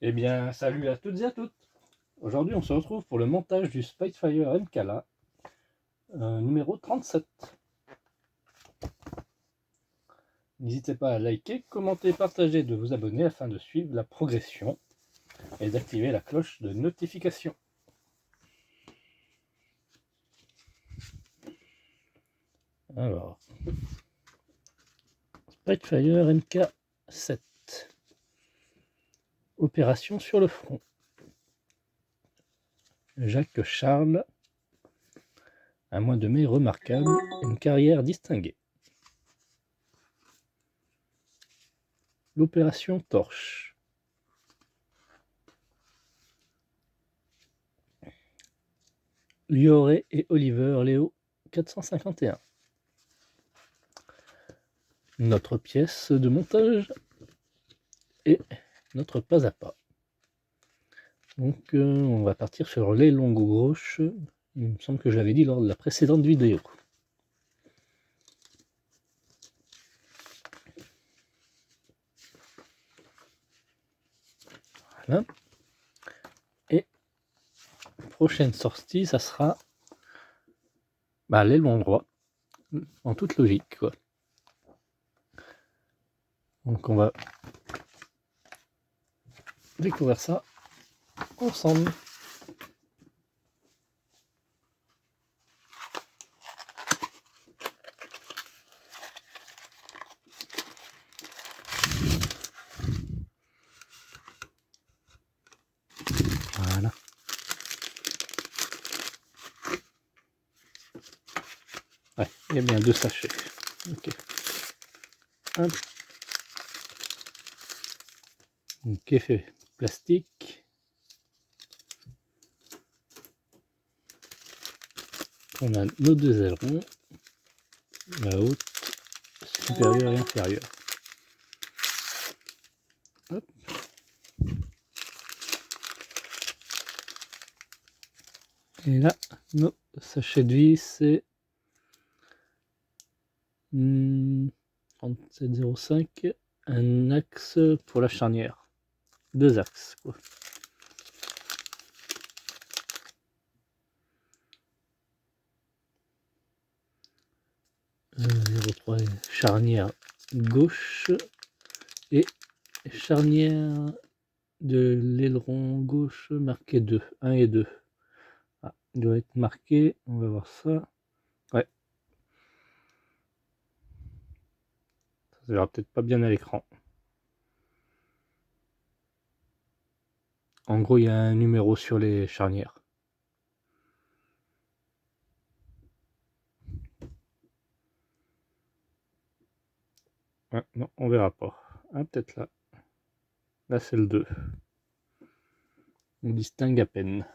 Eh bien, salut à toutes et à toutes. Aujourd'hui, on se retrouve pour le montage du Spitfire MKLA numéro 37. N'hésitez pas à liker, commenter, partager, de vous abonner afin de suivre la progression et d'activer la cloche de notification. Alors, Spitfire MK7. Opération sur le front. Jacques Charles, un mois de mai remarquable, une carrière distinguée. L'opération Torche. Lioré et Oliver Léo 451. Notre pièce de montage et notre pas à pas. Donc on va partir sur l'aileron gauche. Il me semble que je l'avais dit lors de la précédente vidéo. Voilà. Et prochaine sortie, ça sera l'aileron droit, en toute logique, quoi. Donc on va découvrir ça ensemble. Voilà. Ouais, il y a bien 2 sachets. Ok. Hop. Donc effet plastique. On a nos 2 ailerons, la haute, supérieure et inférieure. Hop. Et là, nos sachets de vis, c'est 37,05, un axe pour la charnière. 2 axes, quoi. Euh, 0,3 charnière gauche et charnière de l'aileron gauche marqué 2, 1 et 2. Ah, il doit être marqué, on va voir ça. Ouais. Ça se verra peut-être pas bien à l'écran. En gros, il y a un numéro sur les charnières. Ouais, non, on verra pas. Ah, peut-être là. Là, c'est le 2. On distingue à peine.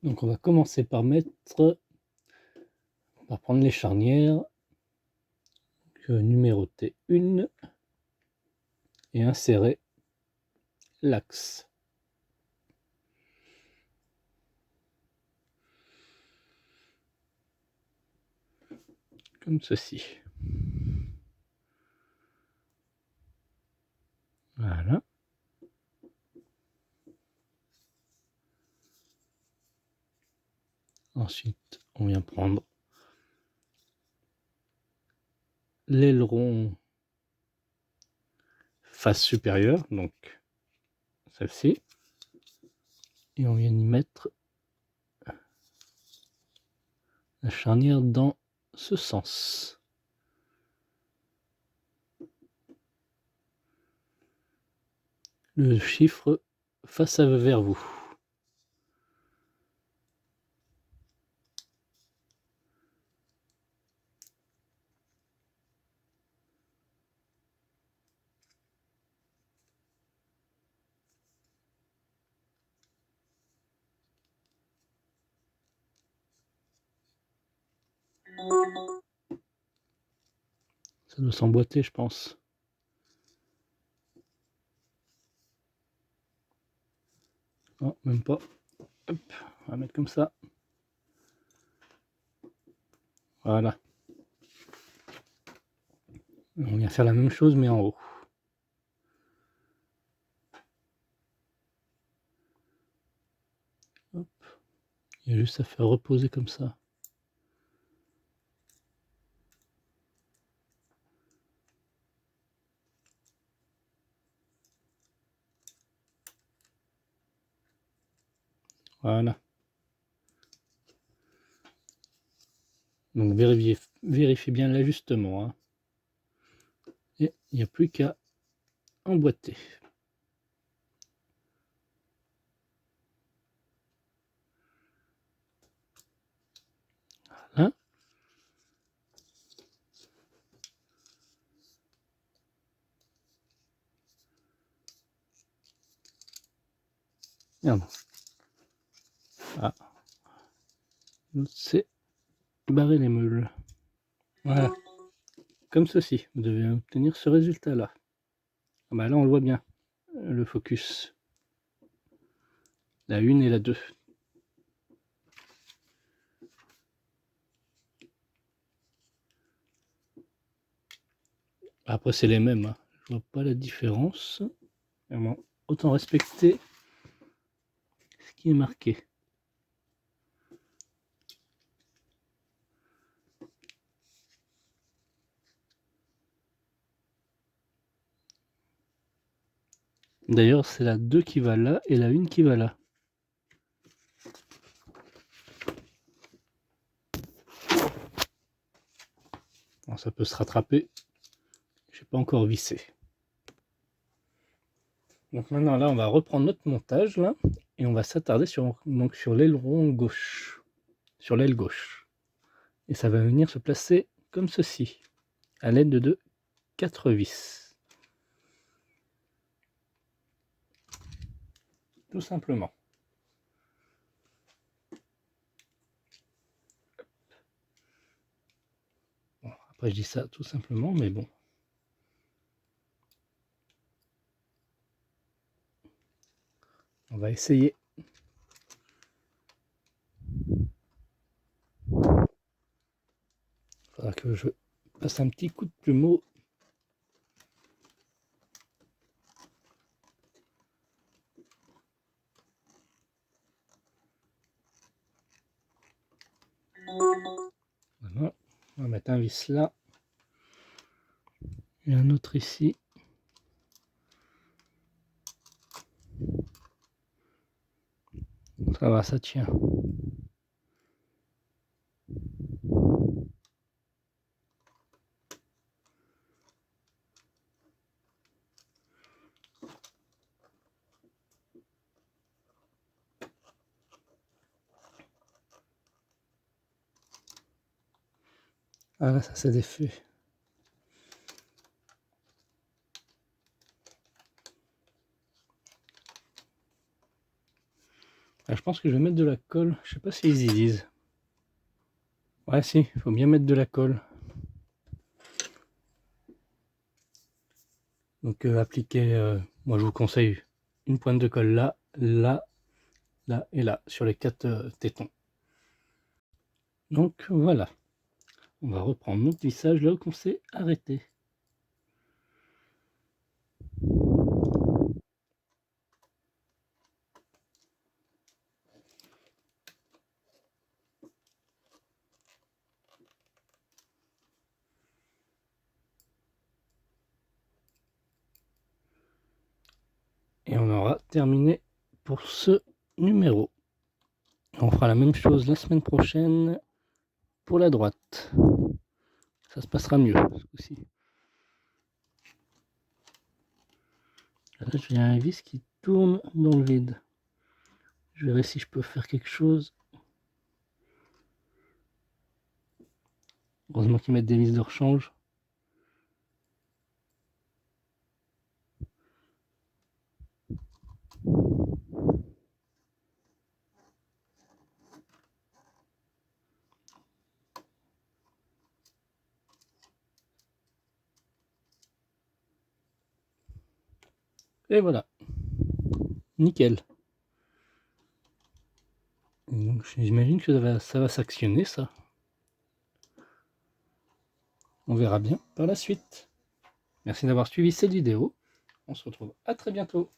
Donc on va commencer par prendre les charnières, numéroter une et insérer l'axe. Comme ceci. Voilà. Ensuite, on vient prendre l'aileron face supérieure, donc celle-ci, et on vient y mettre la charnière dans ce sens. Le chiffre face vers vous. Ça doit s'emboîter, je pense. Non, même pas. Hop, on va mettre comme ça. Voilà. On vient faire la même chose mais en haut. Hop. Il y a juste à faire reposer comme ça. Voilà. Donc vérifiez bien l'ajustement. Hein. Et il n'y a plus qu'à emboîter. Voilà. Merde. Ah. C'est barrer les meules. Voilà. Comme ceci. Vous devez obtenir ce résultat-là. Ah bah là, on le voit bien. Le focus. La 1 et la 2. Après, c'est les mêmes. Hein. Je vois pas la différence. Vraiment, autant respecter ce qui est marqué. D'ailleurs, c'est la 2 qui va là et la 1 qui va là. Bon, ça peut se rattraper. Je n'ai pas encore vissé. Donc maintenant, là, on va reprendre notre montage là et on va s'attarder sur l'aileron gauche, sur l'aile gauche. Et ça va venir se placer comme ceci, à l'aide de 4 vis. Tout simplement. Bon, après, je dis ça tout simplement, mais bon. On va essayer. Il faudra que je passe un petit coup de plumeau. Voilà. On va mettre un vis là. Et un autre ici. Ça va, ça tient. Ah là, ça s'est défait. Ah, je pense que je vais mettre de la colle. Je sais pas si ils y disent. Ouais, si, il faut bien mettre de la colle. Donc appliquer, moi je vous conseille une pointe de colle là, là, là et là, sur les 4 tétons. Donc voilà, on va reprendre notre vissage là où on s'est arrêté. Et on aura terminé pour ce numéro. On fera la même chose la semaine prochaine pour la droite. Ça se passera mieux ce coup-ci. Là, j'ai un vis qui tourne dans le vide. Je verrai si je peux faire quelque chose. Heureusement qu'ils mettent des vis de rechange. Et voilà. Nickel. Donc j'imagine que ça va s'actionner ça. On verra bien par la suite. Merci d'avoir suivi cette vidéo. On se retrouve à très bientôt.